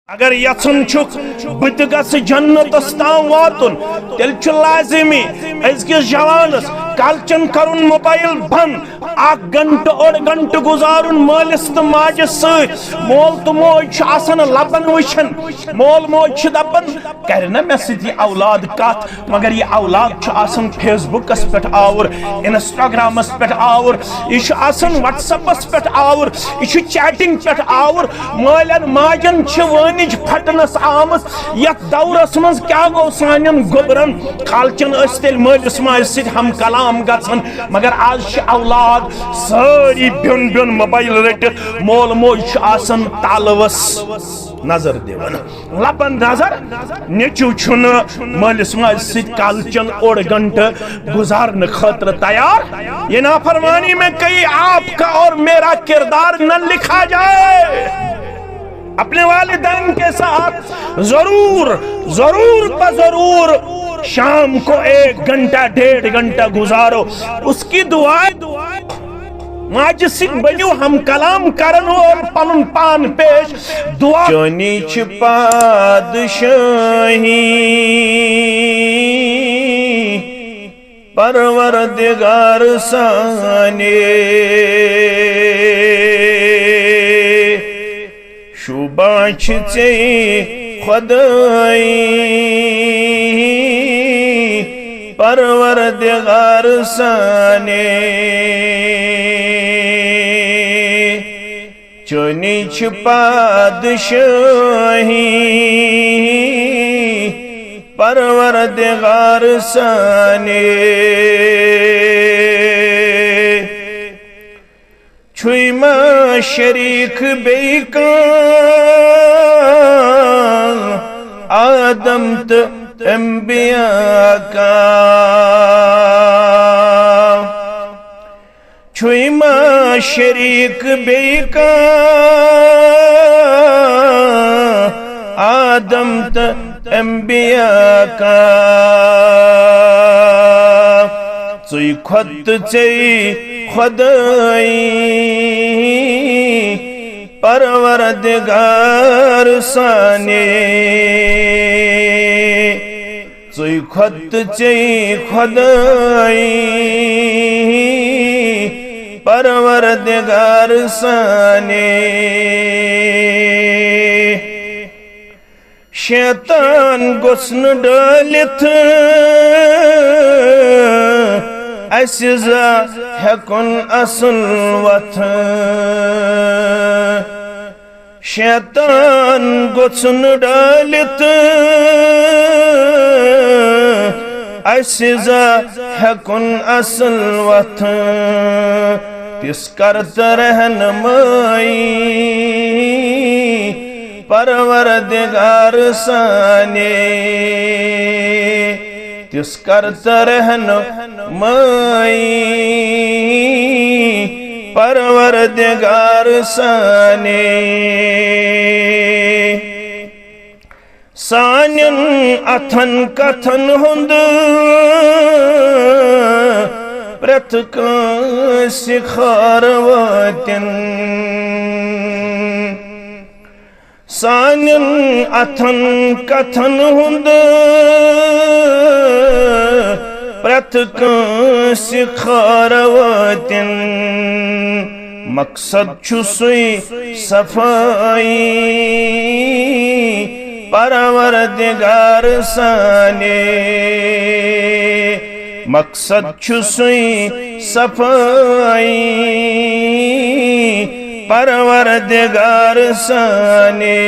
अगर यचन बत गस जन्नतस ताम वातुन तेल लाजिमी अजकिस जवानस कलचन करुन मोबाइल बंद 1 घंटे और घंटे गुजारुन मालिस तो माजिस सत मोल तो मोज लबन वुचन मोल मोज दपन कर ना मे सत औलाद कत मगर यह औलाद फेसबुकस पे आवर इंस्टाग्रामस पे आवर यह व्हाट्सएपस पे आवर यह चैटिंग पे आवर मालन माजन वनिज फटनस आमस यथ दौरस मज क्या गो सान गोबरन कलचन तेल मालिस माज सत हम कलाम गन मगर आज औलाद सारी बिन बिन मोबाइल रटित मोल मोज तलवस नजर दिवन लबन नजर नेचू मालिस माज सत कलचन 1 घंटे गुजारने खतर तैयार। ये नाफरमानी में कहीं आपका और मेरा किरदार न लिखा जाए। अपने वालिदैन के साथ जरूर जरूर बजरूर शाम को 1 घंटा 1.5 घंटा गुजारो। उसकी दुआएं माजिस बनो हम कलाम करन और पनुन पान पेश दुआ जोनी पादशाही परवरदिगार साने शुबाच चे खुदाई परवरदिगार साने चुनी पादशाही परवरदिगार साने छुईमा शरीक बेका आदम तो अंबिया का छुईमा शरीक बेका आदम तो अंबिया का चुई खुद चई खुदाई परवरदिगार साने चुई खुद चई खुदाई परवरदिगार साने शैतान गुस्न डालित असिजा हेकुन असल वथ शैतान गुस्न डालित असिजा हेकुन असल वथ तिस करत रहनुमाई परवरदिगार साने तिस करत रहनुमाई परवरदिगार साने सानिन अथन कथन हुंद प्रथ कांसि खारवातिन सानिन अथन कथन हुंद प्रथ कांसि खारवातिन मकसद छु सुई सफाई परवरदिगार साने मकसद छु सुई सफाई परवरदिगार साने।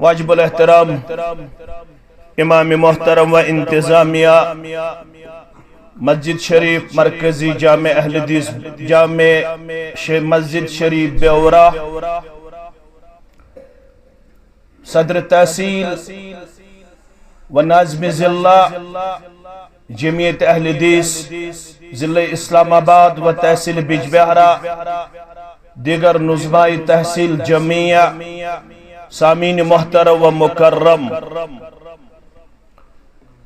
वाजिबुल एहतराम इमाम मोहतरम व इंतजामिया मस्जिद शरीफ मरकजी जामे अहले हदीस जामे मस्जिद शरीफ ब्यौरा सदर तहसील व नाज़िम जिला जमीयत अहले हदीस जिले इस्लामाबाद व तहसील बिजबहरा दीगर नुज़माई तहसील जमिया सामीन मोहतरम व मुकर्रम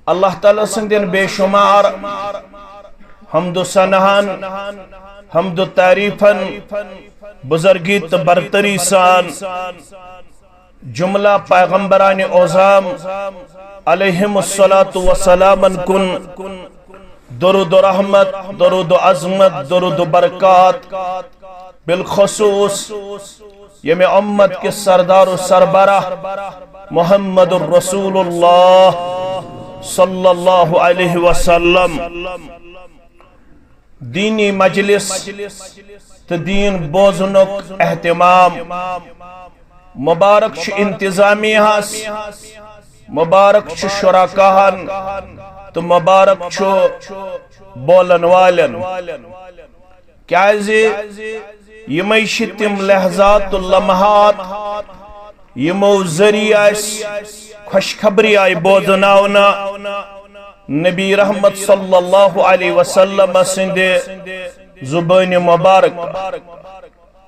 अल्लाह ताला संदिन बेशुमार हमदो सनहन हमदो तारीफन बुजुर्गी तो बरतरी सान जुमला पैगंबरान ओज़ाम अलैहिमुस्सलातु वस्सलामन कुन दुरूद रहमत, दुरूद अज़मत, दुरूद बरकात बिलखुसूस यमे उम्मत के सरदार सरबराह मुहम्मदुर रसूलुल्लाह सल्लल्लाहु अलैहि वसल्लम दीनी मजलिस तो दीन बोजनुक एहतिमाम मुबारक इंतजामियास, मुबारक शुराकाहन तो मुबारक बोलन वालन क्या यमई तिम लहजात लम्हात यमो जरिया खुशखबरी आय बोजनावना नबी रहमत सल्लल्लाहु अलैहि वसल्लम सिंदे जुबान मुबारक।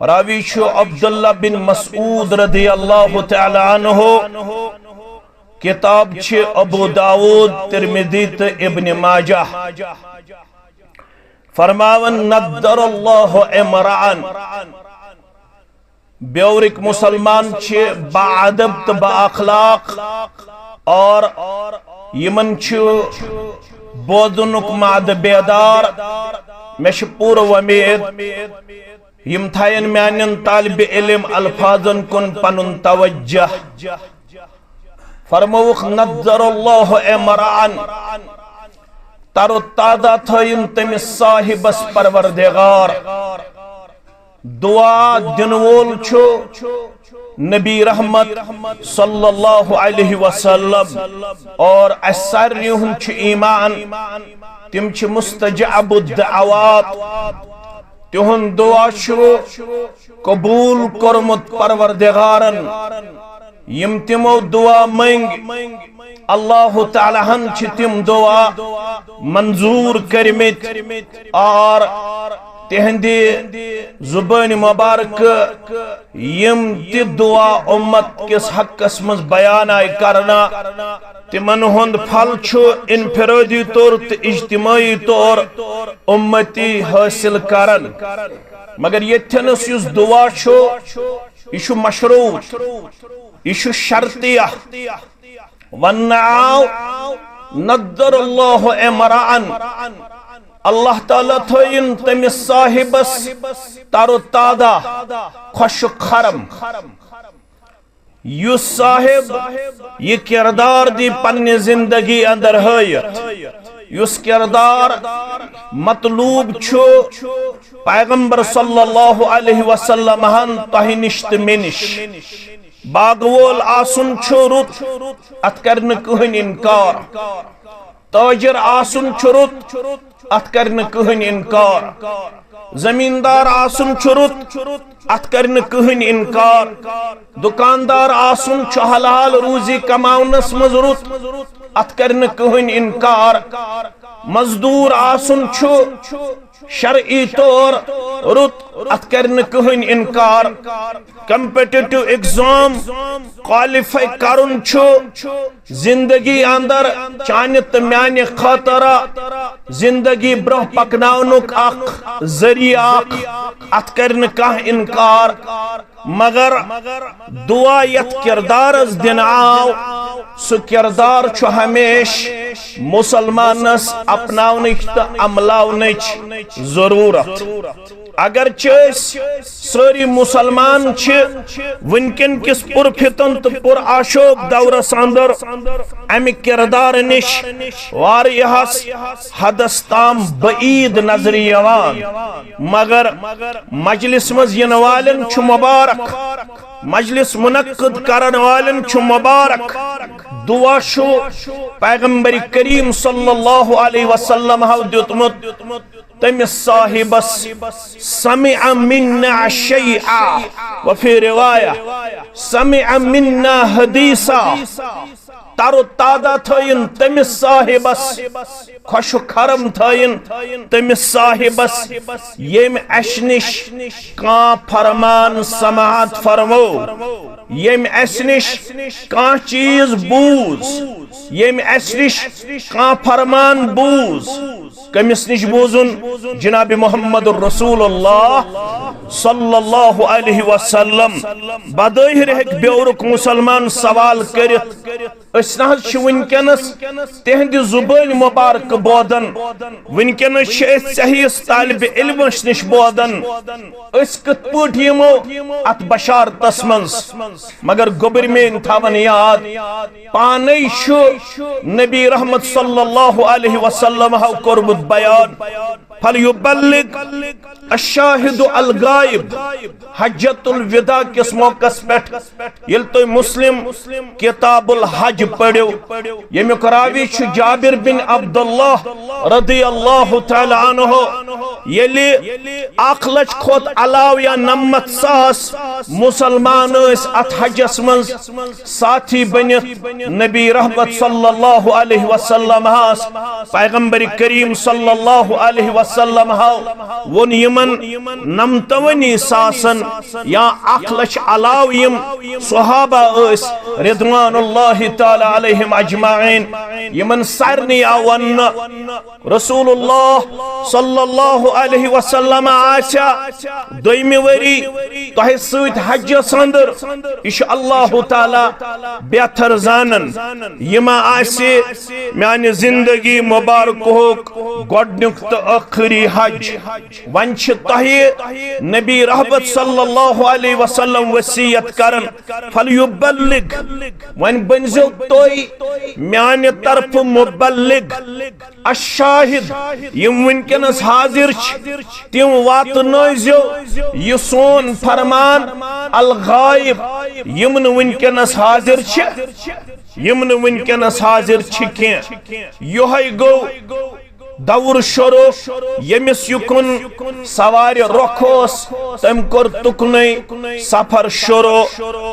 रावी छो अब्दुल्ला बिन मसऊद रदियल्लाहु तआला अन्हु, किताब छे अबू दाऊद, तिरमिज़ी ते इब्न माजाह। फरमावन नद्दरल्लाहु इमरान बेवरिक मुसलमान छे बाअदब ते बाअखलाक और यमन छो बोदनुक माद बेदार। मे पूर वमेद यम थायन म्यानन तालिब इल्म अल्फाजन कुन पनुन तवज्जह। फरमौख नद्दरल्लाहु इमरान तारो तादा थयन तमिस साहिबस परवरदिगार। दुआ दिन वोल छो नबी रहमत सल्लल्लाहु अलैहि वसल्लम और असरियुन छ ईमान तिम छ मुस्तजाबुद दअवात। तिहुन दुआ छो कबूल करमुत परवरदिगारन। यम तिमो दुआ मंग अल्लाह ताला हन छ तिम दुआ मंजूर करमित और तिहंदी जुबान मुबारक यम ति दुआ उम्मत किस हक़स मज बयान आय करना तिमन हुंद फल छु इनफरादी तौर ते इज्तिमाई तौर उम्मती हासिल करन। मगर यथनस युस दुआ छु इशु मशरूत, इशु शर्तिया। वन्नाउ नद्दरल्लाहु इमरान अल्लाह ताला थयन तमिस साहिबस तारो तादा खुश खरम। युस साहिब ये किरदार दी पन्ने जिंदगी अंदर हयत। युस किरदार मतलूब छो पैगंबर सल्लल्लाहु अलैहि वसल्लम हन तहिनिश ते मेनिश। बागवोल आसुन छो रुत अत करन कहन इनकार। ताजिर आसुन छो रुत अत करन कहन इनकार। जमींदार आसुन छुरुत अत करन कहन इनकार। दुकानदार आसुन छ हलाल रूजी कमाउनस मजरुत अत करन कहन इनकार। मजदूर आसुन छ शरई तौर रुत अत करन कहन इनकार। कम्पिटिटिव एग्जाम क्वालिफाई करुन छ जिंदगी अंदर चाने त म्याने खतरा जिंदगी ब्रोह पकनाउनुक अख जरिया अत करन कह इनकार। मगर दुआ यत किरदारस दिन आव सु किरदार छ हमेश मुसलमानस अपनाउनिक त अमलाउनिक जरूरत। अगर सारी मुसलमान वनकन किस पुरफितन तो पुर आशोक दौरस अंदर अमि किरदार निश वारियास हदस ताम बईद नजर यवान। मगर मजलिस मज यन वालन छु मुबारक, मजलिस मुनक्कद करन वालन छु मुबारक। दुआ शो पैगंबर करीम सल्लल्लाहु अलैहि वसल्लम हाउ दितमुत तमिस साहिबस समिअ मिन्ना शैआ व फी रिवाया समिअ मिन्ना हदीसा। तारो तादा थयन तमिस साहिबस खुश खरम थयन तमिस साहिबस येम अशनिश का फरमान समात फरमो। येम अशनिश का चीज बूज, येम अशनिश का फरमान बूज। कमिस निश बोजुन जनाब मोहम्मद रसूलुल्लाह सल्लल्लाहु अलैहि वसल्लम बदहिर हेक बेवरुक मुसलमान सवाल करित अस न वनकनस तिहंद जुबान मुबारक बोदन वनकनस सही तालिब इल्मस निश बोदन अस कत पट यमो अत बशारतस मज मगर गोबर में थवन याद पाने नबी रहमत सल्लल्लाहु अलैहि वसल्लम हाउ कोरमुत बयान फलयुबल्लिग अशाहिदु अल गायब हज्जतुल विदा किस मौकस पेट यल तो मुस्लिम किताबुल हज पढ़ो यमुक रावी छु जाबिर बिन अब्दुल्लाह रदियल्लाहु तआला अन्हु यली 1 लाख खोत अलाव या 90,000 मुसलमान अत हजस मज साथी बनित नबी रहमत सल्लल्लाहु अलैहि वसल्लम हास पैगंबर करीम सल्लल्लाहु अलैहि वसल्लम हाउ वोन यमन नमतवनी सासन या 1 लाख अलाव यम सहाबा रिदवानुल्लाहि ताला अलैहिम अजमाइन यमन सारनी आवन रसूलुल्लाह सल्लल्लाहु अलैहि वसल्लम आशा दोइमी वरी तोहे सत हज्जस अंदर इश अल्लाह ताला बेहतर जानन यमा आसे म्यान जिंदगी मुबारक होक गोडनुक तो आखिरी हज वन तोहे नबी रहमत सल्लल्लाहु अलैहि वसल्लम वसीयत करन फलयुबल्लिग वन बनजो तोय म्यान तरफ मुबल्लिग अशाहिद यम वनकनस हाजिर तिम वातनजो ये सोन फरमान अल गायब यम वनकनस हाजिर यम वनकनस हाजिर के योहै गो दौर शुरू यमिस युकुन सवार रोखोस तम कोर तुकने सफर शुरू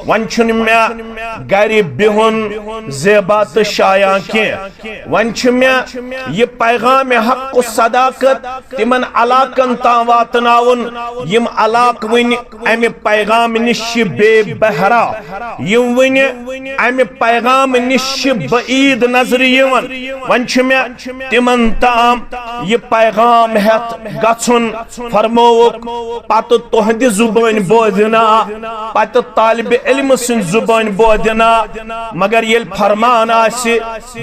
वन मे गर बिहुन ज़ेबात शाया के वन मे यह पैगाम हक सदाकत तिमन अलाकन ता वातनाउन यम अलाक वन अमि पैगाम निश बेबहरा यम वन अमि पैगाम निश बईद नजर यवन वन मे तिमन ताम ये पैगाम हेत गछुन फरमोक पत तोहद जुबान बोदना पत तालिब इल्म सिन जुबान बोदना मगर ये फरमान आसे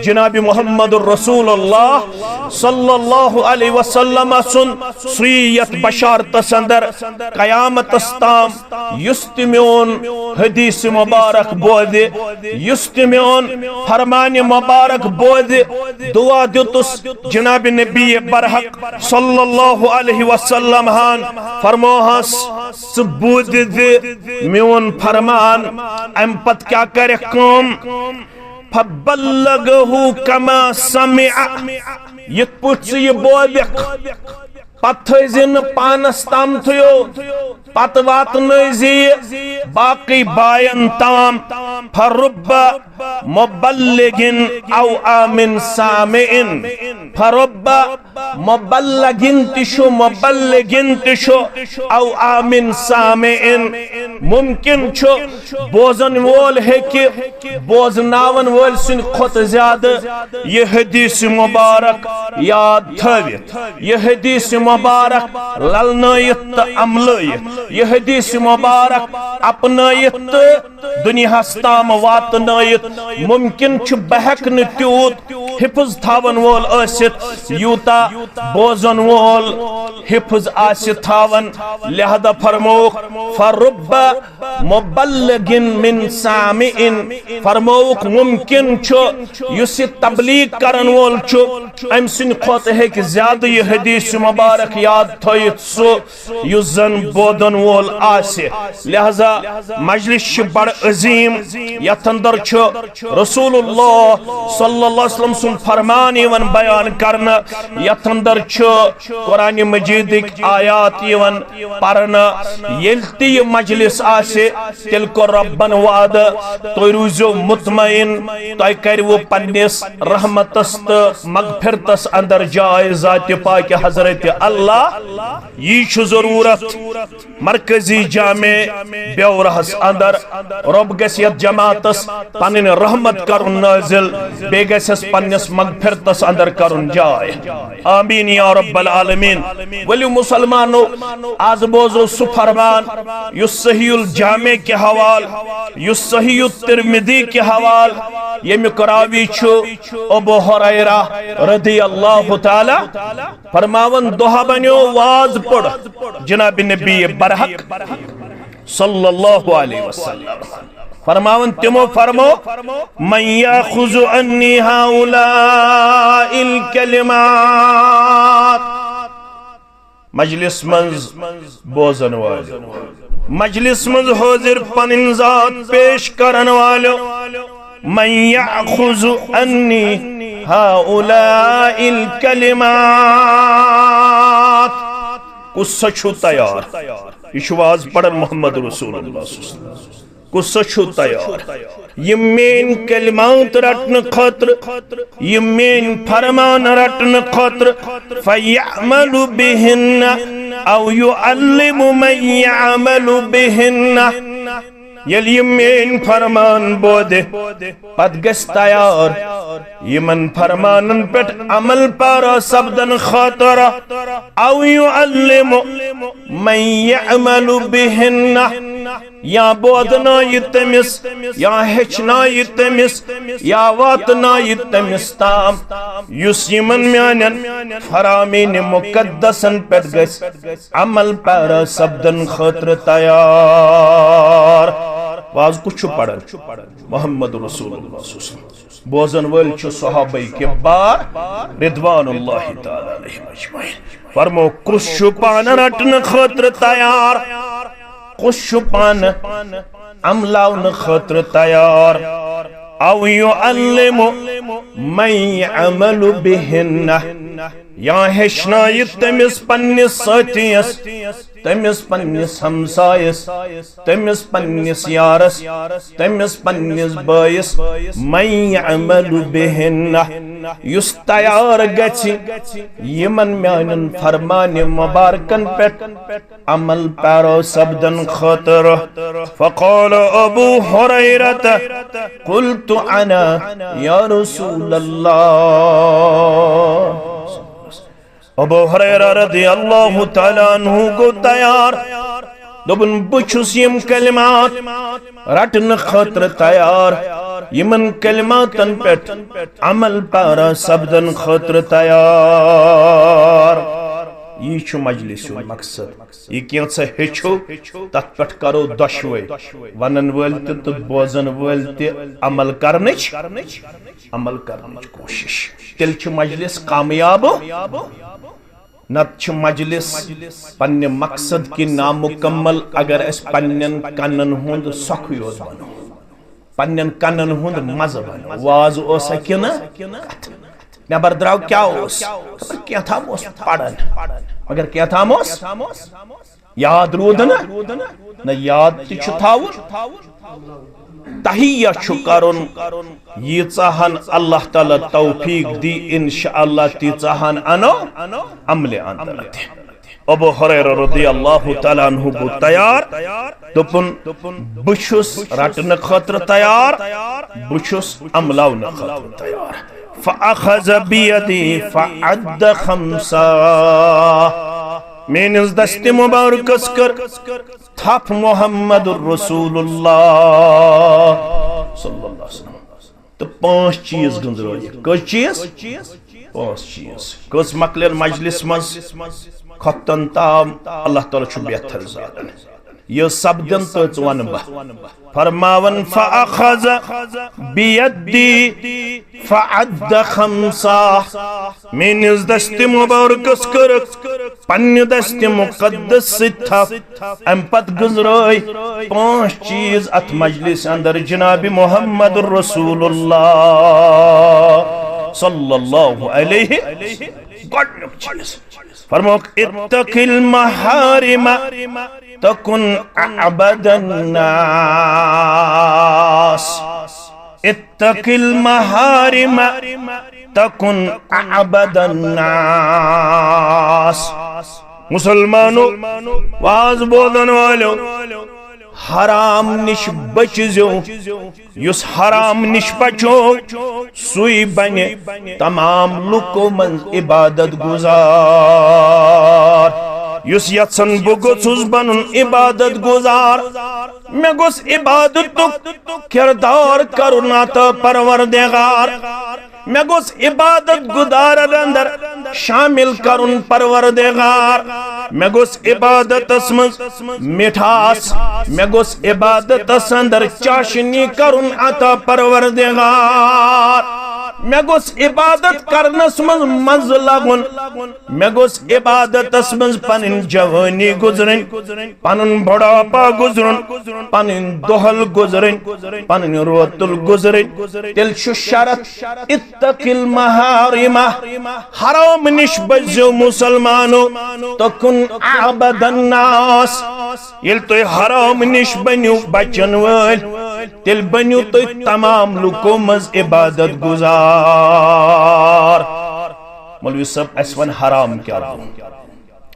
जनाब मोहम्मद रसूलुल्लाह सल्लल्लाहु अलैहि वसल्लम सुन सुयत बशारत अंदर कयामत ताम युस्तमिउन हदीस मुबारक बोदे युस्तमिउन फरमान मुबारक बोदे दुआ दितुस जनाब नबी बरहक सल्लल्लाहु अलैहि वसल्लम हान फरमोहस सबूत दे मेन फरमान अम पत क्या करे कम फबल्लगहु कमा समिअ यत पुछ ये बोदक पत थन पानस ताम थो पत वात बाकी बायन ताम फरुब्ब मुबल्लिगिन औ आमिन सामिइन फरुब्ब मुबल्लिगिन तिशु मुबल्लिगिन तिशु औ आमिन सामिइन मुमकिन छु बोजन वोल है कि बोजनावन वोल सुन खुद ज्यादा ये हदीस मुबारक याद थवित ये हदीस मुबारक ललनायत अमलयत ये हदीस मुबारक अपनायत दुनिया ताम वातनायत मुमकिन छु बहक न त्यूत हिफज थावन वोल आसित यूता बोजन वोल हिफज आसित थावन लिहाजा फरमोक फरुब्ब मुबल्लिगिन मिन सामिइन फरमोक मुमकिन छु युस तबलीग करन वोल छु अम सिन खोत है कि ज्यादा ये हदीस मुबारक याद थोइत सो युस जन बोदन वोल आसे लिहाजा मजलिस बड़ अजीम यथ अंदर छु रसूलुल्लाह सल्लल्लाहु अलैहि वसल्लम सुन फरमान यवन बयान करना यथ अंदर छु कुरान मजीद आयात यवन पढ़ना यल्ति ये मजलिस आसे तिल को रब्बन वाद तो रूजो मुतमइन तो कर वो पन्निस रहमतस मगफिरतस अंदर जाए जात पाक हजरत अल्लाह ये छु जरूरत मरकजी जामे बेवरहस अंदर रब गस यत जमातस पन्न रहमत कर नाजिल बे गस पन्ने पन्निस मगफिरतस अंदर करुन जाय। आमीन या रब्बल आलमीन। वली मुसलमानो आज बोजो सु फरमान युस सहीउल जामे के हवाल युस सहीउल तिरमिजी के हवाल यमिक रावी छु अबू हुरैरा रदियल्लाहु ताला फरमावन दोहा बन्यो वाज पढ़ जनाब नबी बरहक सल्लल्लाहु अलैहि वसल्लम फरमावन तिमो फरमो मन याखुजु अन्नी हाउलाइल कलिमात मजलिस मंज बोजन वालो मजलिस मंज हाजिर पनिन जात पेश करन वालो मन याखुजु अन्नी हाउलाइल कलिमात कुछ छु तैयार इशवाज पढ़न मोहम्मद रसूलुल्लाह कुछ छु तैयार ये मेन कलिमात रटन खतर ये मेन फरमान रटन खतर फयअमलु बिहिन्ना औ युअल्लिमु मन यअमलु बिहिन्ना यलि मेन फरमान बोदे पद गस तैयार यमन फरमानन पेट अमल पर सबदन खतर औ युअल्लिमु मन यअमलु बिहिन्ना या बोदना तमिस या हेचना तमिस या वातना तमिस ताम युस यमन म्यानन फरामीन मुकद्दसन पेट गस अमल पर सबदन खतर तैयार। वाज कुछ पढ़न मोहम्मद रसूलुल्लाह बोजन वल छु सहाबा के बार रिदवानुल्लाहि ताला अलैहिम अजमईन फरमो कुछ पान रटन खतर तैयार कुछ पान अमलावन खतर तैयार औ युअल्लिमु मन यअमलु बिहिन्ना या हेचना तमिस पन्निस साथियस तमिस पन्निस हमसायस तमिस पन्निस यारस तमिस पन्निस बायस मन यअमलु बिहिन्ना युस तैयार गछि यमन म्यानन फरमान मुबारकन पेट अमल पारो सबदन खतर। फक़ाल अबू हुरैरा क़ुल्तु अना या रसूलल्लाह अबू हुरैरा रदियल्लाहु ताला अन्हु को तैयार दोबन बुछुस यम कलिमात रटन खतर तैयार यमन कलिमातन पेट अमल पारा सबदन खतर तैयार। ये छु मजलिस मकसद ये कैसा हेचो तथ पेट करो दशवे वनन वल तो बोजन वल अमल करनच कोशिश तेल छु मजलिस कामयाब नत मजलिस पन्ने मकसद की नामुकम्मल अगर अस पन्नन कन्नन हुंद सख योज बनो पन्नन कन्नन हुंद मज बनो वाज ओस किन नबर द्राव क्या ओस क्या था ओस पढ़न मगर क्या था ओस याद रूद न याद छु थावन तहिया छु करुन यीचाहन अल्लाह ताला तौफीक दी इंशाअल्लाह तीचाहन अनो अमले अंदर अबू हुरैरा रदियल्लाहु ताला अन्हु को तैयार दोपन बुशुस रटन खतर तैयार बुशुस अमलावन खतर तैयार। फअखज़ बियदी फअद्द खम्सा मेनिस दस्ते मुबारकस कर थप मोहम्मदुर रसूलुल्लाह सल्लल्लाहु अलैहि वसल्लम तो पांच चीज गंजरोय कस चीज पांच चीज कस मकलन मजलिस मज खतन ताम अल्लाह ताला छु बेहतर जान ये सबदन तो वन फरमावन फअखज़ बियदी फअद्द खम्सा मेनिस दस्ते मुबारकस कर पन्ने दस्ते मुकद्दस सिथा अम पत गुजराय पांच चीज अत मजलिस अंदर जनाब मोहम्मद रसूलुल्लाह सल्लल्लाहु अलैहि गॉडनुक चीज फरमाओ इत्तकिल महारिम तकुन अबदन नास इत्तकिल महारिम तकुन अबदन नास मुसलमानों वाज बोलन वालों हराम निश बचो युस हराम निश बचो सुई बने तमाम लुको मन इबादत गुजार युस यत्सन बु गोसुस बनन इबादत गुजार मैं गोस इबादत किरदार करुना तो परवरदिगार मैं गोस इबादत गुजार अंदर शामिल करुन परवरदिगार मैं गोस इबादत मज मिठास मैं गोस इबादत अंदर चाशनी करुन अता परवरदिगार मैं गोस इबादत करनस मज मज लगुन मैं गोस इबादत मज पनिन जवानी गुजरन पनुन बुढ़ापा गुजरन पनिन दोहल गुजरन पनिन रोतुल गुजरन तिल छु शरत इत्तकिल महारिमा हराम निश बजो मुसलमानो तकुन आबदन नास ये तो हराम निश बन्यु बचन वल तिल बन्यु तो तमाम लुको मज इबादत गुजार मौलवी सब असवन हराम क्या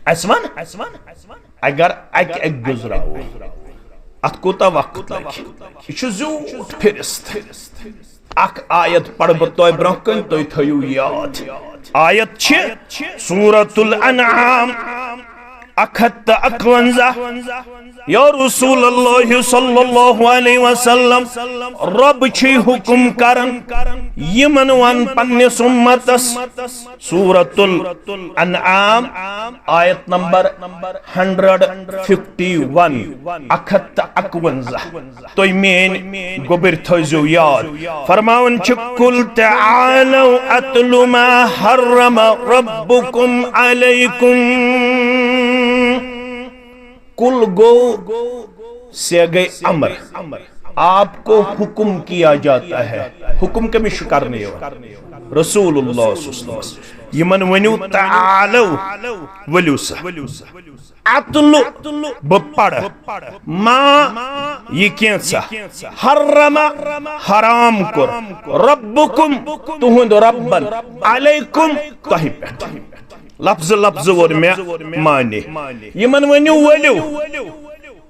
असवन अगर एक गुजराओ अत कोता वक्त लगे झूठ फिरिस्त अख आयत पढ़ तो ब्रोकन तो थयु याद आयत सूरतुल अनआम 51 या रसूलुल्लाह सल्लल्लाहु अलैहि वसल्लम रब छी हुकुम करन यमन वन पन्निस उम्मतस सूरतुल अनआम आयत नंबर 151 तो मेन गोबर थजो याद फरमावन छ कुल तआलू अतलु मा हर्रम रब्बुकुम अलैकुम कुल गो से गए अमर आपको हुक्म किया जाता है हुक्म के मिश करने रसूलुल्लाह यमन वनु तआलू वलुसा अतलु बपड़ मा ये कैसा हर्रमा हराम कर रब्बुकुम तुहुंद रब्बन अलैकुम तहि पे लफ्ज लफ्ज और में माने यमन वनु वलु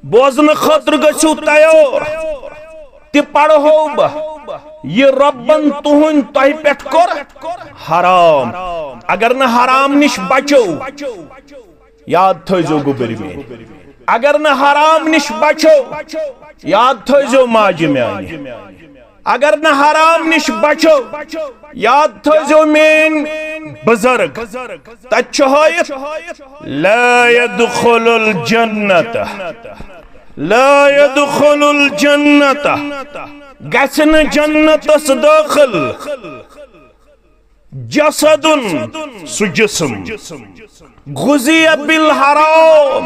बोजन खतर गछु तैयार ते पढ़ो ये रब्बन तुहुन तहि पेट कर हराम अगर न हराम निश बचो याद थजो गुबर में अगर न हराम निश बचो याद थजो माज में अगर न हराम निश बचो याद थजो मेन बुजुर्ग तचहोयत ला यदखुलुल जन्नत ला यदखुलुल जन्नत गसन जन्नतस दाखिल जसदुन सुजिस्म गुजिया बिल हराम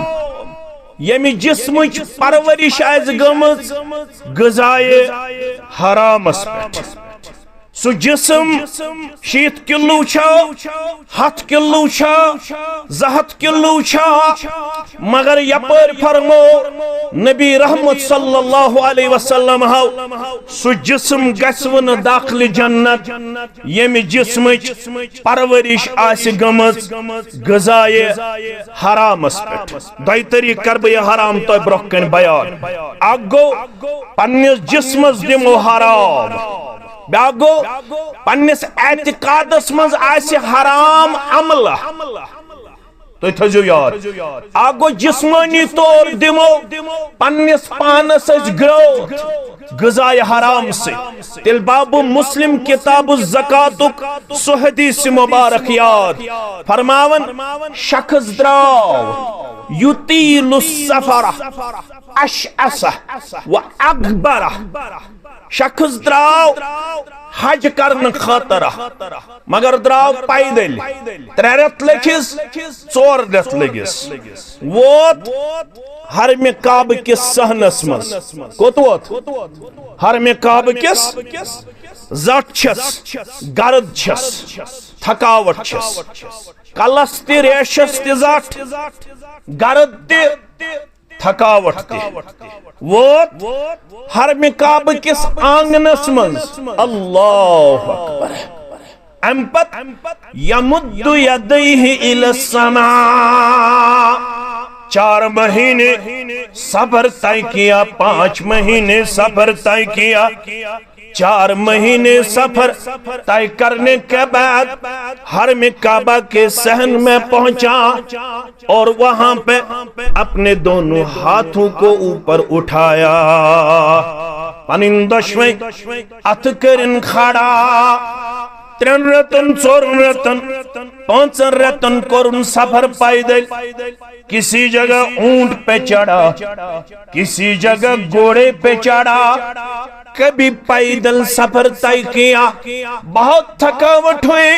यमि जिस्म परवरिश आज गमज गजाए हरामस पेट सु जिस्म 7 किलो 7 किलो 7 किलो मगर यपर फरमो नबी रहमत सल्लल्लाहु अलैहि वसल्लम हाउ सु जिस्म गसवन दाखिल जन्नत यमि जिस्म परवरिश आस गमज गजाए हरामस पेट दय तरीक कर बह हराम तो ब्रोकन बयान अगो पन्निस जिस्मस दिमो हराम बागो पन्निस एतिकादस मज आसे हराम अमला तो थजो यार आगो जिस्मानी तौर दिमो पन्निस पानस ग्रोथ गजाए हराम से तिल बाबू मुस्लिम किताब ज़कातुक सो हदीस मुबारक याद फरमावन शख्स द्राव युतीलु सफरा अशअसा व अकबरा शख्स द्राव हज करन खातर मगर द्राव पैदल 3 रेत लगिस 4 रेत लगिस वोत हरम काब किस सहनस मज कोत वोत हरम काब किस जट छस गर्द छस थकावट छस कलस ते रेशस ते जट गर्द ते थकावट ते वोत हरम काब किस आंगनस मज अल्लाहु अकबर अम्पत यमुद्दु यदैहि इला समा 4 महीने सफर तय किया, 5 महीने सफर तय किया। 4 महीने सफर तय करने के बाद हरम काबा के सहन में पहुंचा और वहां पे अपने दोनों हाथों को ऊपर उठाया, पनिंदश्वे अथ करिन खड़ा, 3 रतन 4 रतन 5 रतन करुन सफर पैदल। किसी जगह ऊंट पे चढ़ा, किसी जगह घोड़े पे चढ़ा, कभी पैदल सफर तय किया। बहुत थकावट हुई।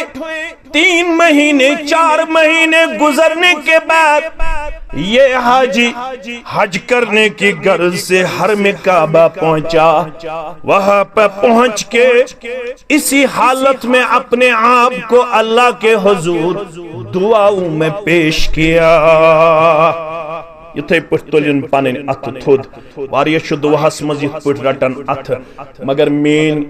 3 महीने 4 महीने गुजरने के बाद ये हाजी हज करने की गर्ज से हरम काबा पहुंचा। वहां पर पहुंच के इसी हालत में अपने आप को अल्लाह के हुजूर दुआओं में पेश किया। इथे पट तुलिन पन अथ थोद, वारिया दुआहस मज इत पट रटन अथ, मगर मेन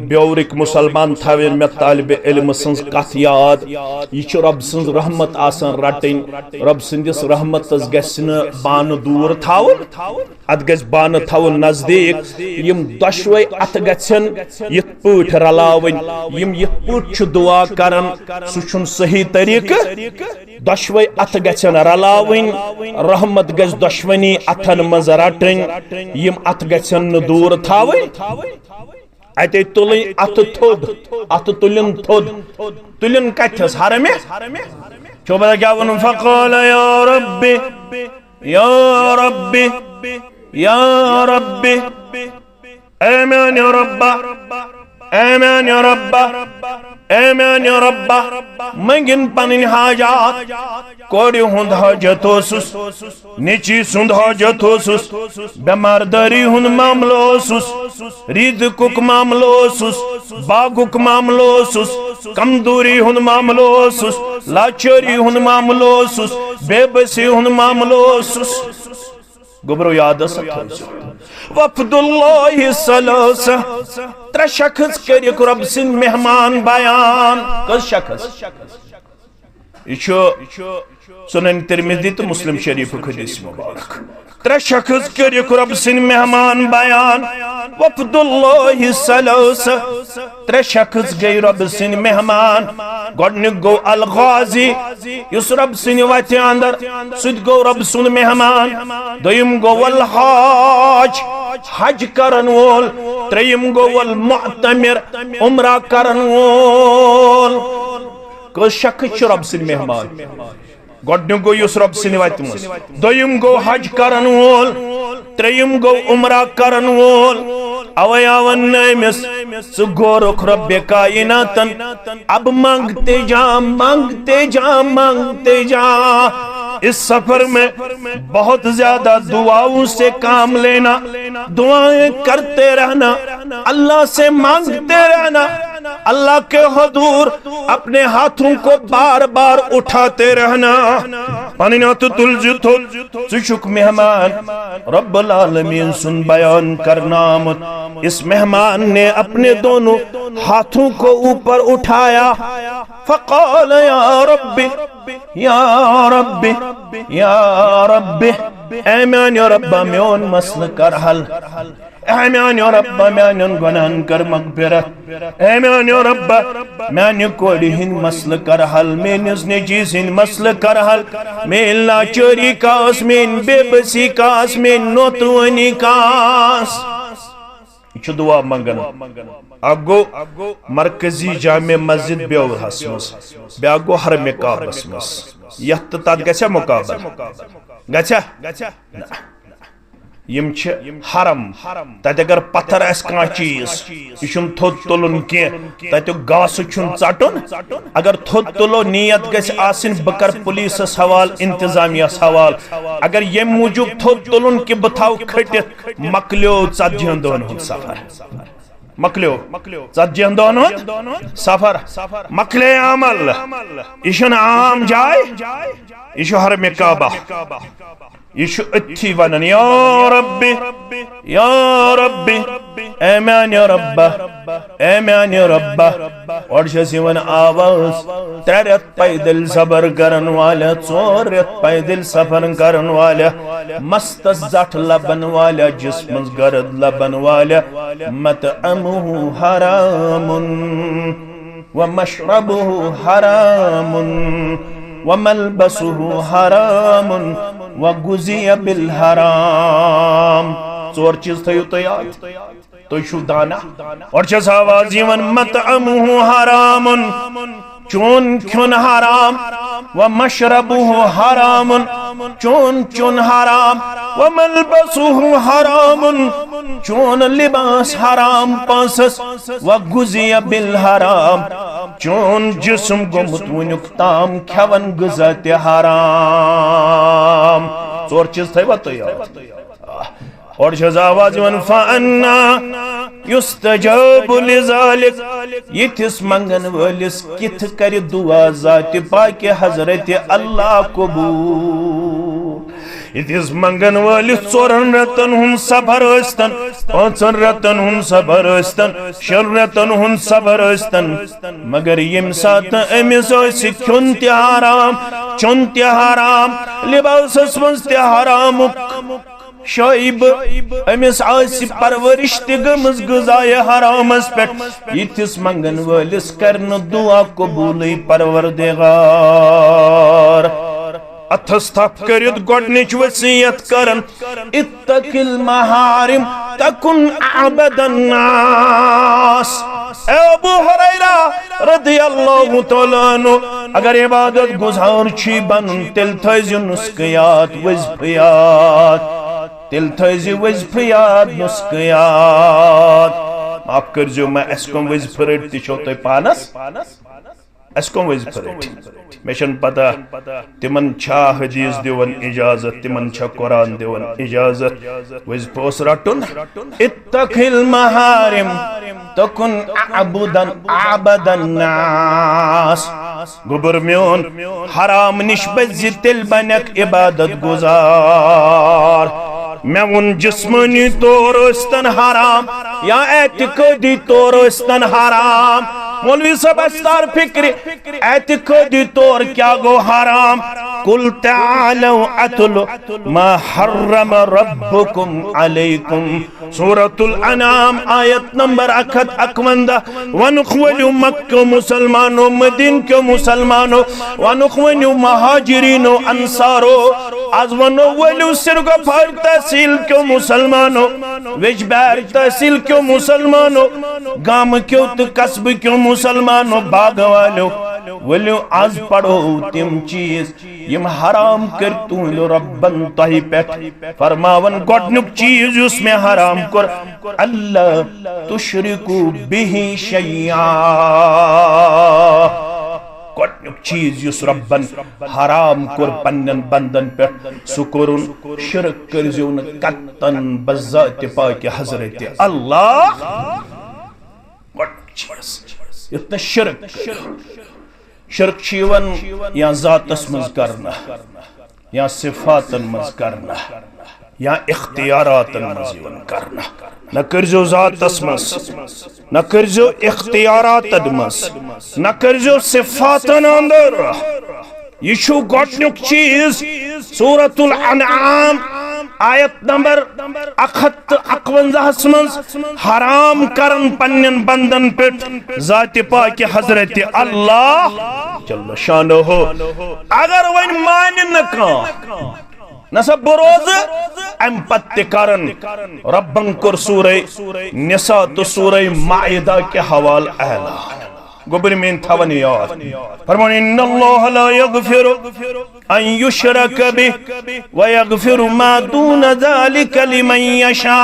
ब्योरिक मुसलमान थवेन मे तालिब इल्म सन्स कथ याद। यह रब सन्स रहमत आसान रटन, रब सन्दिस रहमतस गस न बान दूर थाउन, अत गस बान थाउन नजदीक। यम दशवे अथ गछन यथ पट रलावन, यम यथ पट दुआ करन सुन सही तरीक। दशवे अथ गछन रलावन, रहमत गस दशवनी अथन मज रटन, यम अथ गछन न दूर थावन। अते तुलिन अथ थोद, अथ तुलिन थोद, तुलिन कथस हरमे चो बता क्या वन, फक़ाल या रब्बी या रब्बी या रब्बी, आमीन या रब्बा, आमीन या रब्बा, आमीन या रब्बा। मंगिन पनिन हाजात, कोड़ी हुंद हाजत ओसुस, निची सुंद हाजत ओसुस, बेमारदारी हुंद मामलो ओसुस, रिज़्क़ुक मामलो ओसुस, बागुक मामलो ओसुस, कमजोरी हुंद मामलो ओसुस, लाचारी हुंद मामलो ओसुस, बेबसी हुंद मामलो ओसुस। गुबरो यादस वफ़दुल्लाहि सलासा, 3 शख्स करिक रब सिंद मेहमान बयान। कस शख्स? यह सुनन तिरमिज़ी तो मुस्लिम शरीफ हदीस मुबारक। 3 शख्स करिक रब सिंद मेहमान बयान। वफ़दुल्लाहि सलासा, 3 शख्स गई रब सिंद मेहमान। गोडनिक गो अल गाजी, युस रब सिंद वति अंदर सुद गो रब सुंद मेहमान। दोयम गो वल हाज, हज करन वोल। त्रेयम गो वल मुअतमिर, उम्रा करन वोल। कस शख्स रब सिंद मेहमान? गोडनिक गो युस रब सिंद वति मस, दोयम गो हज करन वोल, त्रेयम गो उम्रा करन वोल। अवयावन नमिस सुगोरुख रब्बे कायनातन, अब मांगते जा मांगते जा मांगते जा। इस सफर में बहुत ज्यादा दुआओं से काम लेना, दुआएं करते रहना, अल्लाह से मांगते रहना, अल्लाह के हुजूर अपने हाथों को बार बार उठाते रहना। सुशुक मेहमान रब्बुल आलमीन सुन बयान करना मत। इस मेहमान ने अपने दोनों हाथों को ऊपर उठाया। फ़क़ाल या रब्बी या रब्बी या रब्बी, आमीन या रब्बा मेन मसल कर हल, आमीन या रब्बा मेन गुनाहन कर मग़फ़िरत, आमीन या रब्बा मेन कोड़ी हिंद मसल कर हल, मेनिस नेचीज हिंद मसल कर हल, मेन लाचारी कास, मेन बेबसी कास, मेन नोतवनी कास। यह दुआ मंगन। अगो मरकजी जामे मस्जिद ब्योरहस मस, ब्या गो हरम काबस मस। यत तत गछा मुकाबल गछा यम हरम, तत अगर पत्थर आस कह चीज यह थोद तुलन कह, तत गास चटन। अगर थोद तुलो नीयत गस आसिन बह कर पुलिस हवाल, इंतजामिया हवाल। अगर ये मूजूब थोद तुलन कि बह थाव खटित, मकलियो 40 दोहन सफर, मकलियो 40 दोहन सफर, मकले अमल। यह आम जाय, यह हरम काबा, यह अथी वन या रब्बी ए मान्य रब्बा ए मान्य रब्बा और वन आवाज 3 रेत पैदल सफर करन वाला 4 रेत पैदल सफर करन वाला मस्त जट लबन वाला जिस्म गर्द लबन वाला मतअमुहु हरामुन व मशरबुहु हरामुन व मलबसुहु हरामुन व गुज़िया बिल हराम 4 चीज थयो तो याद तो शु दाना और छस आवाज यवन मतअमुहु हरामुन चोन ख्युन हराम व मशरबुहु हरामुन चोन चुन हराम व मलबसुहु हरामुन चोन लिबास हराम पासस व गुज़िया बिल हराम चोन जिस्म गोमुत वुनुक ताम खवन गुज़ा ते हराम 4 चीज थयो तो याद और आवाज वन फ़अन्ना युस्तजाबु लिज़ालिक यिथिस मंगन वलिस किथ कर दुआ ज़ात पाक हज़रत अल्लाह कबूल यिथिस मंगन वलिस 4 रतन हुन सफर अस्तन 5 रतन हुन सफर अस्तन 6 रतन हुन सफर अस्तन मगर यम सात अमिस ख्युन ते हराम चुन ते हराम लिबासस मज ते हराम शाइब अमिस परवरिश तमज गजाय हरामस पे यिथिस मंगन वलिस करन दुआ कबूल परवरदिगार अथस थप करित गोडनिच वसीयत करन इत्तकिल महारिम तकुन अबदन नास अबू हुरैरा रदियल्लाहु तआला अन्हु अगर इबादत गुजार छी बनन तेल थजु नुस्खयात वज़फियात तिल थी वज़फियात नुस्खयात माफ कर मैं अस्कम वज़फरट तो तुम पानस अस्कम वज़फरट मे पता तिमन छा हदीस दिवन इजाजत तिमन छा कुरान दिवन इजाजत वज़फोस रटुन इत्तखिल महारिम तकुन अबदन नास गुबर म्योन हराम निश बज़ तिल बनक इबादत गुजार मैं उन जिस्मानी तौर अस्तन हराम या एतिकादी तौर अस्तन हराम मौलवी साहब अस्तार फिक्र एतिकादी तौर क्या गो हराम कुल तआलू अतलु मा हर्रम रब्बुकुम अलैकुम सूरतुल अनाम आयत नंबर 51 वनुखवलु मक्का मुसलमानों मदीन के मुसलमानों वनुखवलु महाजिरीनो अंसारो आज वनो वलु सिरगा फार तहसील के मुसलमानों वेजबार तहसील के मुसलमानों गाम के तो कस्ब के मुसलमानों बाग वालों वलो आज पढ़ो तिम चीज यम हराम कर तू रब्बन तही पे फरमावन गोडनुक चीज उसमें हराम कर अल्लाह तुशरिकु बिही शैया गोडनुक चीज युस रब्बन हराम कर पन्नन बंदन पे सुकुरुन शिरक कर जोन कत्तन बज़ात पाक हजरत अल्लाह गोडनुक चीज इतना शिरक शिरक जीवन या जातस मज करना या सिफातन मज करना या इख्तियारातन मज करना न करजो जातस मज न करजो इख्तियारातन मज न करजो सिफातन अंदर यीशु गोडनुक चीज सूरतुल अनआम आयत नंबर 51 मज हराम करन पन्नन बंदन पे जात पाक हजरत अल्लाह जल्ल शानो हो अगर वन मान न नसा बरोज अम पत्ते करन रब्बन कुर सूरह निसा तो सूरह माइदा के हवाल अहला गोबर में थवन याद फरमान इन्नल्लाह ला यगफिरु अन युशरक बिहि व यगफिरु मा दून ज़ालिका लिमन यशा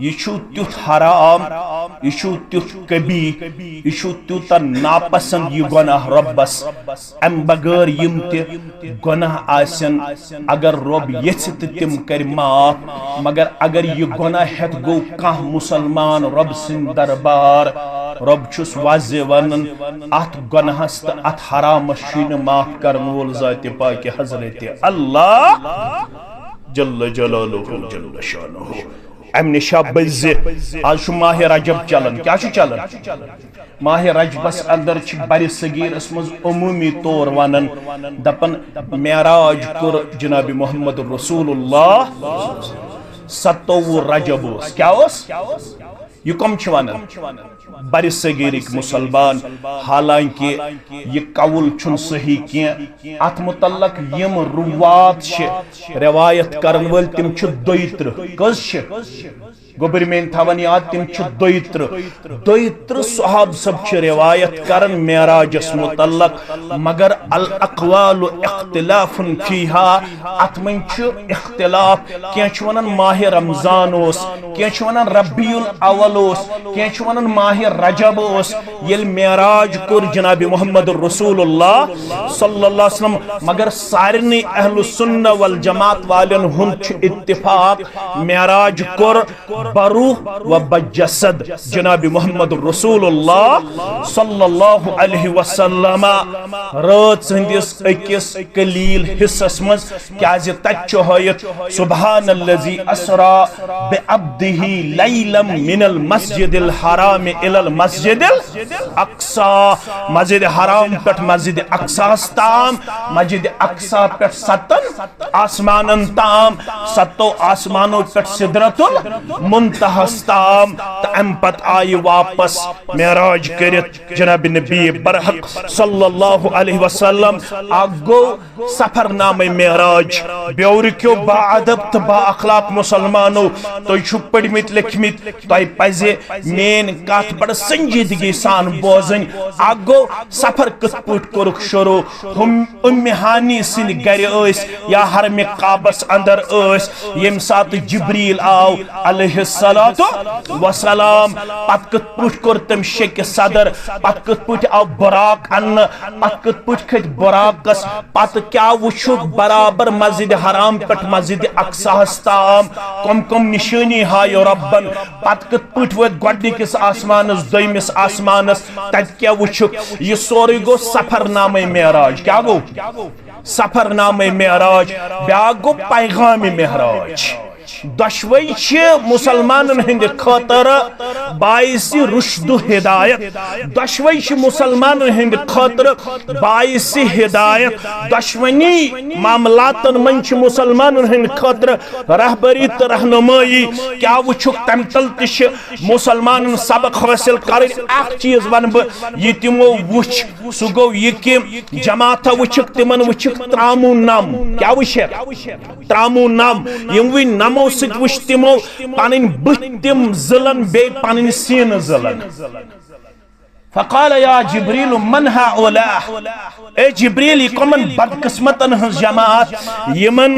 यीशु त्युत हराम यीशु त्युत कबी यीशु त्युत नापसंद ये गुनाह रब्बस अम बगैर यम ते गुनाह आसन अगर रब यछ तिम कर माफ मगर अगर ये गुनाह हेत गो कह मुसलमान रब सिंह दरबार रब छुस वाज़े वनन अत गुनाहस त अत हराम शीन माफ करन वोल ज़ात पाक हज़रत अल्लाह जल्ल जलालुहु जल्ल शानुहु। अम निशा बज़ आज माह रजब चलन क्या चलन माह रजबस अंदर बर सगीरस मज अमूमी तौर वनन दपन मेराज कुर जनाब मोहम्मद रसूलुल्लाह 27 रजब क्या यह कम वनन बर सगीरिक मुसलमान। हालांकि यह कौल छुन सही कह अत मुतल्लक यम रुवात रवायत करन वल तिम दोयत्र कस गोबर में थवन याद तिम 32 सहाब सब रिवायत करन मेराजस मुतल्लक मगर अल अक़वालु इख्तिलाफुन फीहा अत मन इख्तिलाफ कह वनन माह रमजान कह वनन रबीउल अव्वल कह वनन माह रजब येल मेराज कुर जनाब मोहम्मद रसूलुल्लाह सल्लल्लाहु अलैहि वसल्लम मगर सारनी अहलु सुन्नह वल जमात वालन हुंद इत्तिफाक मेराज कुर बरूह व बजसद जनाब मोहम्मद रसूलुल्लाह सल्लल्लाहु अलैहि वसल्लम रात संदिस अकिस कलील हिस्सस मज क्याज तच हयत सुब्हानल्लज़ी अस्रा बिअब्दिही लैलम मिनल मस्जिदिल हराम इलल मस्जिदिल अक्सा। मस्जिद हराम पे मस्जिद अक्सा ताम मस्जिद अक्सा पे 7 आसमानन ताम 7 आसमानों पे सिदरतुल मुंतहस्ताम तम पत आई वापस मेराज करित जनाब नबी बरहक सल्लल्लाहु अलैहि वसल्लम आगो सफरनामे मेराज ब्योर क्यों बाअदब तो बाअखलाक मुसलमानो तो छु पढ़मित लिखमित तो पजे मेन कथ बड़ संजीदगी सान बोजन आगो सफर कत पुट कोरुक शुरू हम उम्मे हानी सिन गर या हरम काबस अंदर यम सात जिब्रील आव अलैहिस्सलातु वसलाम पत कत पुट कोर तम शेक सदर पत कत पुट आव बुराक अन्न पत कत पुट खत बुराकस पत क्या वुछु बराबर मस्जिद हराम पे मस्जिद अक्सा ताम कम कम निशानी हायो रब्बन पत कत पुट वत गोडनिकस आसमानस दोयमिस आसमानस तत क्या वुछु यह सोरे गो सफरनामे मेराज क्या गो सफरनामे मेराज ब्या गो पैगाम मेराज दशवई मुसलमान हंद खतर बाइसी रुश्दु हिदायत दशवई मुसलमान हंद खतर बाइसी हिदायत दशवनी मामलातन मन मुसलमान हंद खतर रहबरी तो रहनुमाई क्या वुछुक तम तल मुसलमान सबक हासिल कर चीज वन बह तिमो वुछ सह गो यह कि जमात वुछुक तिमन वुछुक त्रामू नम क्या वुछ त्रामू नम यम वी नमो वुछ तिमो पन बम जलन बे पन सीन जलन फ़क़ाल या जिब्रील मन हाउला ए जिब्रील कमन बदकिस्मतन हंस जमात यमन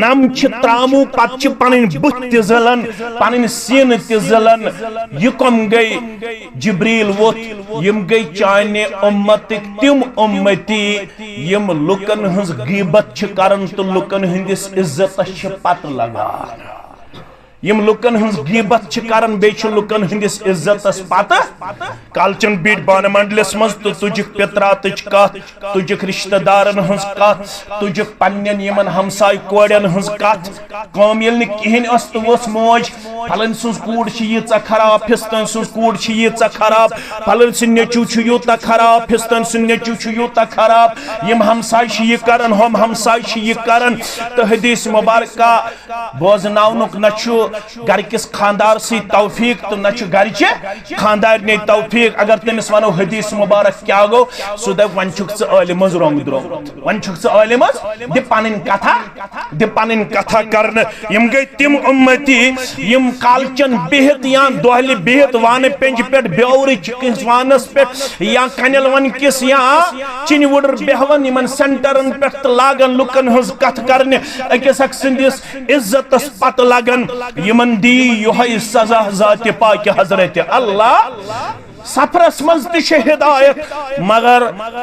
नम त्रामू पत पन बुत जलन पन सीन जलन यह कम गई जिब्रील वोत यम गई चाने उम्मतिक तिम उम्मती यम लुकन हंस गीबत करन तो लुकन हंदिस इज्जत पत लगान यम लुकन हंस गीबत करन बे लुकन हंदिस इज्जतस पत कालचन बीट बान मंडलस मज तो तुजिक पितरात कत तुजिक रिश्तेदारन हंस कत तुजिक पन्नन यमन हमसाय कोड़न हंस कत कम येल न किहन अस तो वस मोज फलन सुस कूड़ छ यीचा खराब फिस्तन सुस कूड़ छ यीचा खराब फलन सुन नेचू छ योता खराब फिस्तन सुन नेचू छ योता खराब यम हमसाय छ ये करन हम हमसाय छ ये करन तो हदीस मुबारक बोजनाउनुक नछु घर किस खानदार सी तौफीक तो न घर खानदार ने तौफीक अगर तमिस वनो हदीस मुबारक क्या गो सह दप वन आलिम रोंग द्रोमुत वन आलिम दि पन कथा करन यम गई तिम उम्मती यम कालचन बिहत या दोहल बिहत वान पेंज पे ब्योर किस वानस पे या कनल वन किस या चिन वुडर बेहवन यमन सेंटरन पे लागन लुकन हज कथ करने अकिस अक सिंदिस इज्जतस पत लगन यमन दी युहाई सजा जात पाक हजरत अल्लाह सफरस मज ति हिदायत मगर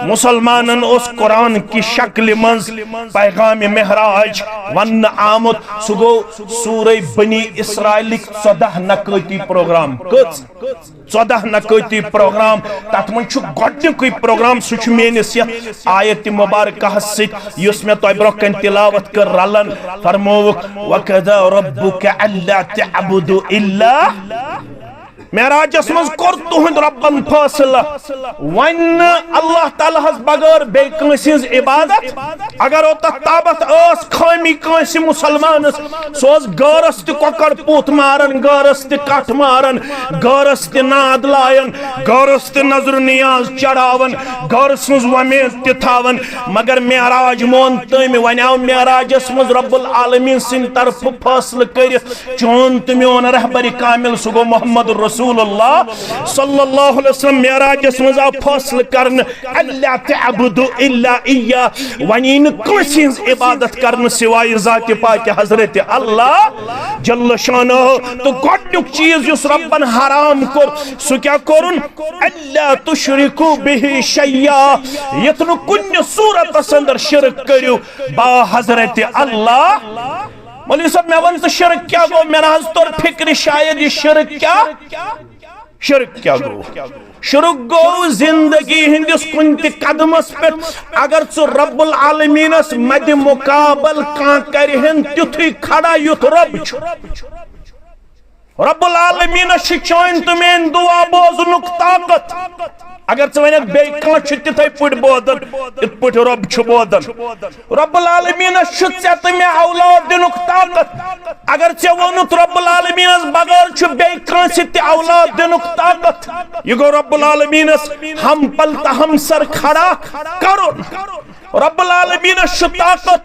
मुसलमानन उस कुरान की शक्ल मज पैगाम महराज वन आमुत सु गो सूरे बनी इसराइल 14 नकती प्रोग्राम 14 नकती प्रोग्राम तथ मज गोडनिक प्रोग्राम सह मेनिस आयत मुबारक सत मे तह ब्रोह कन तिलावत कर रलन फरमोवुक वकदा रब्बुका अल्ला तअबुदु इल्ला मेराजस मज कोर तुहंद रब्बन फैसला वन अल्लाह ताला हस बगैर बे कंसिज इबादत अगर ओ ताबत ओस खामी कंसि मुसलमान सोस गरस त कोकर पूत मारन गरस त कट मारन गरस त नाद लायन गरस त नजर नियाज चढ़ावन गरस मज वमेद त थावन मगर मेराज मोन तम वनाव मेराजस मज रब्बुल आलमीन सिन तरफ फैसला कर चोन त मोन रहबर कामिल सुगो मोहम्मद रसूल सल्लल्लाहु अलैहि वसल्लम मेराजस मज आव फैसला करन अल्ला तअबुदु इल्ला इय्या वनीन कंसिज इबादत करन सिवाय जात पाक हजरत अल्लाह जल्ल शानहु तो गोडनुक चीज युस रब्बन हराम कर सु क्या करुन अल्ला तुशरिकु बिहि शय्या यतनु कुन सूरत अंदर शिरक करियो बा हजरत अल्लाह मौलवी साहब मैं वन तो शिरक क्या गो मेरा हज तौर फिक्र शायद ये शिरक क्या गो शिरक गो जिंदगी हिंदिस कुन त कदमस पे अगर सु रब्बुल आलमीनस मद मुकाबल कां करहन तिथुई खड़ा युथ रब रब्बुल आलमीनस चोन तुमेन दुआ बोजनुक ताकत अगर वन बे तिथे पट बोदन इत पट रब बोदन रब्बुल आलमीनस मे औलाद दिनुक ताकत अगर े वोनुत रब्बुल आलमीनस बगैर बे त औलाद दिनुक ताकत यह गो रब्बुल आलमीनस हम पल हम सर खड़ा करुन रब्बुल आलमीनस ताकत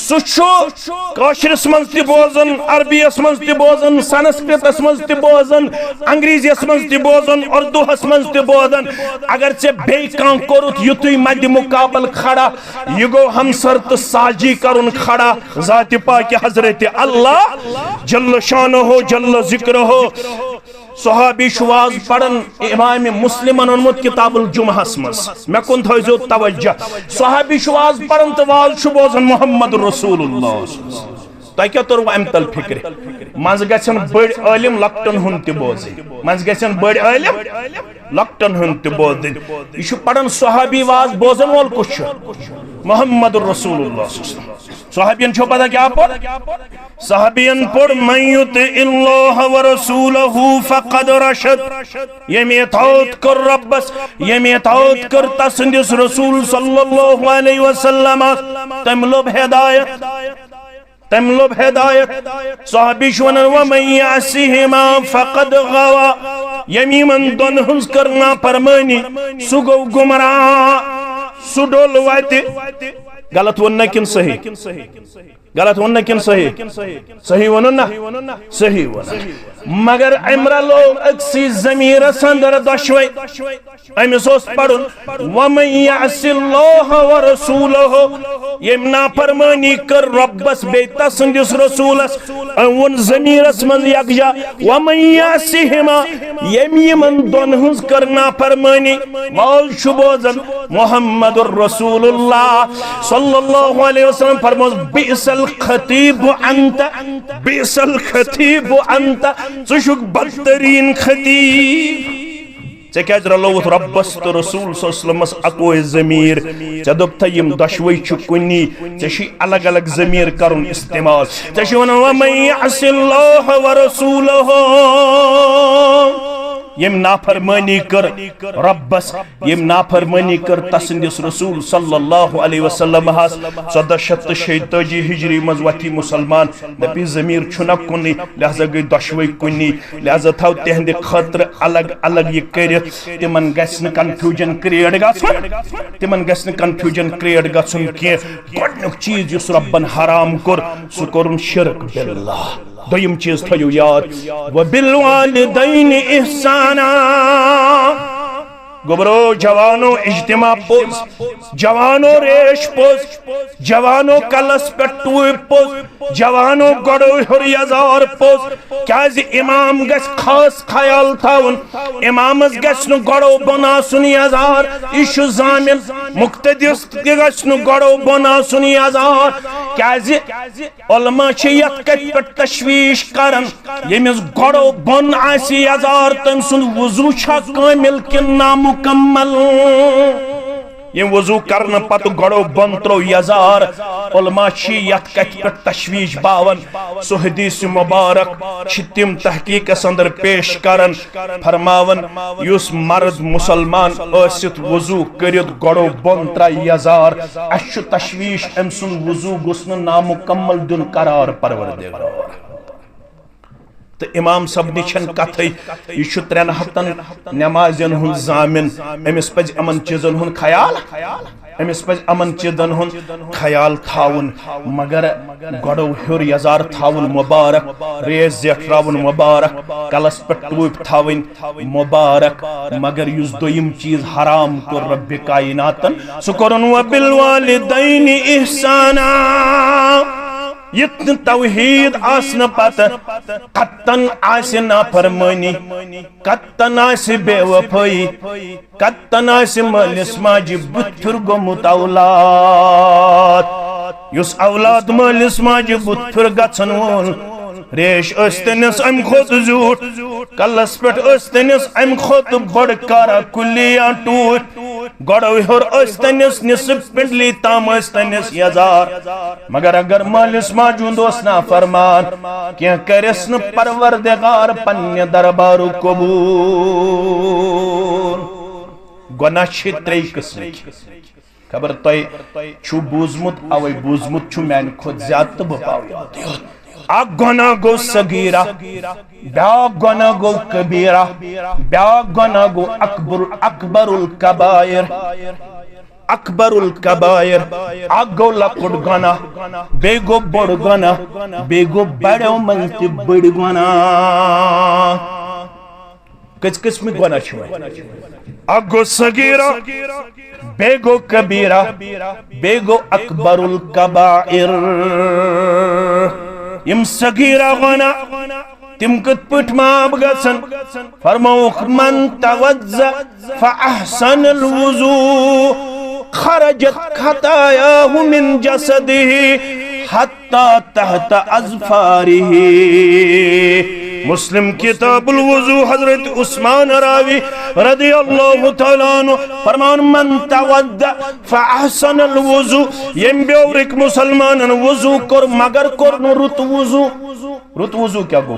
सशरस मज त बोजन अरबियस मज त बोजन संस्कृतस मज त बोजन अंग्रेजियस मज त बोजन उर्दूहस मज त बोजन अगर े बे कोरुत युतुई मद मुकाबल खड़ा यह गो हमसर तो साजी करुन खड़ा जात पाक हजरत अल्लाह जल्ल शानहु जल्ल जिक्र सहाबी शुवाज पढ़न इमाम मुस्लिम ओनमुत किताबुल जुमहस मज मे कुन थो तवज्जो सहाबी शुवाज पढ़न तो वाज बोजन मोहम्मद रसूलुल्लाह तह क्या तोर अम तल फिक्र मज गन बड़ आलिम लक्टन हुन त बोज मज गन बड़ आलिम लक्टन हुन त बोज यह पढ़न सहाबी वाज बोजन वोल कुछ मोहम्मद रसूलुल्लाह सहाबियन छो पता क्या पढ़ सहाबियन पढ़ मन युतिल्लाह व रसूलहु फक़द रशद यम इताअत कर रब्बस यम इताअत कर तसंदिस रसूल सल्लल्लाहु अलैहि वसल्लम तम लोब हिदायत सहाबी वन वमन यासिहिमा फक़द गवा यमीमन दोन हुंस करना फरमानी सु गो गुमराह सु डोल वाते गलत वन किन सही गलत वन किन सही वन ना सही वन मगर अमरा लोग अक्सी जमीर अंदर दशवे अमिस पढ़ुन वमन यासिल्लाह व रसूलहु यम नाफरमानी कर रब्बस बे तसंदिस रसूलस वन जमीरस मन यकजा वमन यासिहिमा यम यमन दोन हुंस कर नाफरमानी वाल शुबोजन मुहम्मदुर रसूलुल्लाह सल्लल्लाहु अलैहि वसल्लम फरमोस बिसल खतीब अंत सुशुक बदतरीन खतीब े क्या रलोत रब्बस तो रसूल सल्लल्लाहु अकोय जमीर े दोप यम दशवे कुनी े अलग अलग जमीर करुन इस्तेमाल े वन वमन यअसिल्लाह व रसूलहु यम नाफरमानी कर रब्बस यम नाफरमानी कर तसंदिस रसूल सल्लल्लाहु अलैहि वसल्लम 1486 हिजरी मज वथी मुसलमान दपी जमीर छुना कुनी लिहाजा गई दशवे कुनी लिहाजा थव तेहंद खतर अलग अलग ये कर तिमन गसन कंफ्यूजन क्रिएट गसन के गोडनुक चीज युस रब्बन हराम कर सु करुन शिरक बिल्लाह दोयम चीज थयो याद व बिल वालिदैन इहसाना गोबरो जवानो इज्तिमा पोज, जवानो रेश पोज, जवानो कलस पे टूप पोज, जवानो गड़ो हुरियाजार पोज। क्या इमाम गस खास ख्याल थाउन, इमामस गस नु गड़ो बना सुनियाजार, इशु जामिल मुक्तदिस गस नु गड़ो बना सुनियाजार। क्या उलमा छ यत कत पे तशवीश करन, यमिस गड़ो बन आसी याजार तम सुन वुजू छा कामिल कि नामुकम्मल। ये वजू करने पत गड़ो बन त्रो यजार। उलमा छी यत कत पे तशवीश बावन। सो हदीस मुबारक तिम तहकीक अंदर पेश करन, फरमावन युस मर्द मुसलमान असित वजू करित गड़ो बन त्रा यजार, अश तशवीश अम सुन वजू गुस्न नामुकम्मल दुन करार परवरदिगार। तो इमाम सब निछन कथ यह 3 हफ्तन नमाजन हुन जामिन, अमिस पज अमन चीजन हुन ख्याल, अमिस पज अमन चीजन हुन ख्याल थाउन, मगर गड़ो हुर यजार थाउन मुबारक, रेज जेठरावन मुबारक, कलस पे टूप थावन मुबारक, मगर युस दोयम चीज हराम को रब कायनातन सु करन व बिल वालिदैन इहसाना। इतन तौहीद आसन पत कत्तन आसे नाफरमानी, कत्तन आसे बेवफाई, कत्तन आसे मालिस माजि बुथुर गोमुत औलाद। युस औलाद मालिस माजि बुथुर गछन वोन, रेश अस्तनिस अम खोत झूठ, कलस पेट अस्तनिस अम खोत बड़ कारा कुलिया टूट, गड़ो हुर अस्तनिस निसब पिंडली ताम अस्तनिस यजार। मगर अगर मालिस माजुंद ओस ना फरमान क्या करस न परवरदिगार पन्ने दरबारु कबूल। गुनाह छ 3 किस्म खबर तय छु बूजमुत अवै बूजमुत छु मैन खुद ज्यादा तो बपाव। अक गुनाह गो सगीरा, ब्याक गुनाह गो कबीरा, ब्याक गुनाह गो अकबरुल कबायर, अकबरुल कबायर। अक गो लकुट गुनाह, बे गो बड़ गुनाह, बे गो बड़ो मन ते बड़ गुनाह। किस किस्म गुनाह छ? अक गो सगीरा, बे गो कबीरा, बे गो अकबरुल कबायर। यम सगीरा गुना तिम कत पट माफ गसन, फरमाउख मन तवज्जा फअहसन अलवुजू खरजत खतायाहु मिन जसदिही हत्ता तहत अज़फारिही। मुस्लिम किताबुल वुजू हजरत उस्मान रावी रदियल्लाहु तआला अन्हु फरमान मन तवद्दा फअहसनल वुजू। यम बेवरिक मुसलमानन वुजू कर मगर कर न रुत वुजू। रुत वुजू क्या गो?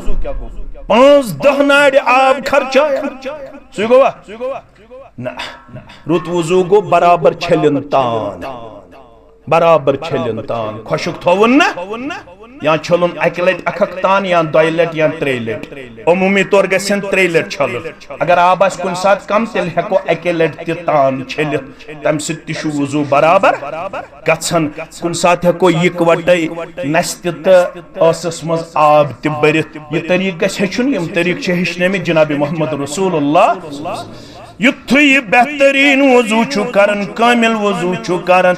5-10 नाड़ आब खर्चाया सु गोवा ना। रुत वुजू गो बराबर छलिन तान, बराबर छलिन तान खुशक थोवन ना, या छलन 1 लट 1 तान या 2 लट या 3 लट। अमूमी तौर गसन 3 लट छलन। अगर आब आस कुन साथ कम तेल हेको 1 लट त तान छलित, तम सित छु वुजू बराबर गछन। कुन साथ हेको इकवटै नस्त त असस मज आब त बरित। ये तरीक गछ हेचुन, यम तरीक छ हेचनमि जनाब मोहम्मद रसूलुल्लाह। युत्थु ये बेहतरीन वजू छु करन, कामिल वजू छु करन।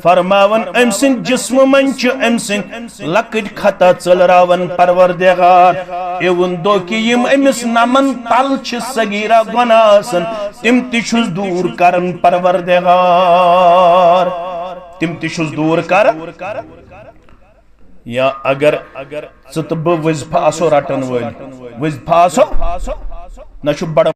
फरमावन अम सिन जिस्म मन च अम सिन लकट खता चलरावन परवरदिगार। एवन दो कि यम अमिस नमन तल छ सगीरा गुनाहसन, तिम तिछुस दूर करन परवरदिगार, तिम तिछुस दूर कर। या अगर ब वज़फा आसो रटन वल, वज़फा आसो न छु बड़